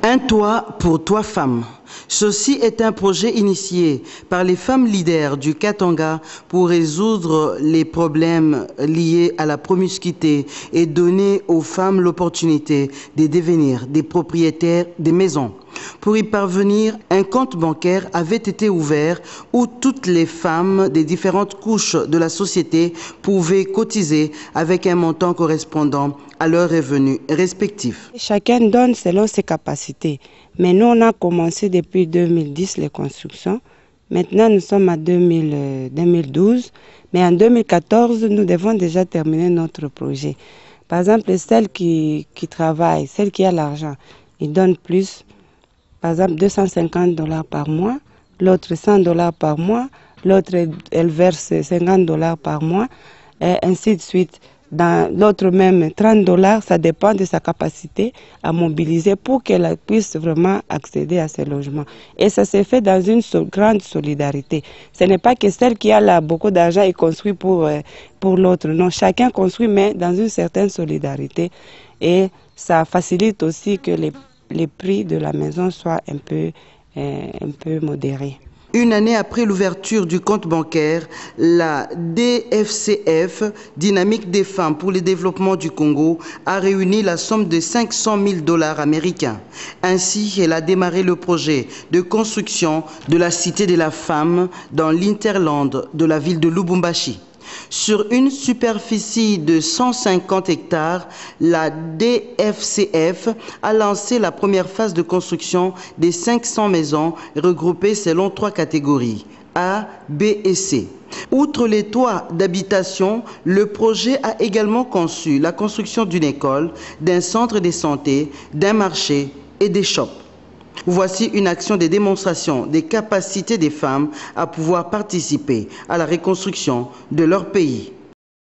Un toit pour 3 femmes. Ceci est un projet initié par les femmes leaders du Katanga pour résoudre les problèmes liés à la promiscuité et donner aux femmes l'opportunité de devenir des propriétaires des maisons. Pour y parvenir, un compte bancaire avait été ouvert où toutes les femmes des différentes couches de la société pouvaient cotiser avec un montant correspondant à leurs revenus respectifs. Chacun donne selon ses capacités. Mais nous, on a commencé depuis 2010 les constructions. Maintenant, nous sommes à 2012. Mais en 2014, nous devons déjà terminer notre projet. Par exemple, celle qui travaille, celle qui a l'argent, ils donnent plus. Par exemple, $250 par mois, l'autre $100 par mois, l'autre, elle verse $50 par mois, et ainsi de suite. Dans l'autre même $30, ça dépend de sa capacité à mobiliser pour qu'elle puisse vraiment accéder à ces logements. Et ça se fait dans une grande solidarité. Ce n'est pas que celle qui a là beaucoup d'argent et construit pour l'autre. Non, chacun construit, mais dans une certaine solidarité. Et ça facilite aussi que les prix de la maison soient un peu modérés. Une année après l'ouverture du compte bancaire, la DFCF, Dynamique des femmes pour le développement du Congo, a réuni la somme de $500 000 américains. Ainsi, elle a démarré le projet de construction de la Cité de la Femme dans l'Interland de la ville de Lubumbashi. Sur une superficie de 150 hectares, la DFCF a lancé la première phase de construction des 500 maisons regroupées selon 3 catégories, A, B et C. Outre les toits d'habitation, le projet a également conçu la construction d'une école, d'un centre de santé, d'un marché et des shops. Voici une action de démonstration des capacités des femmes à pouvoir participer à la reconstruction de leur pays.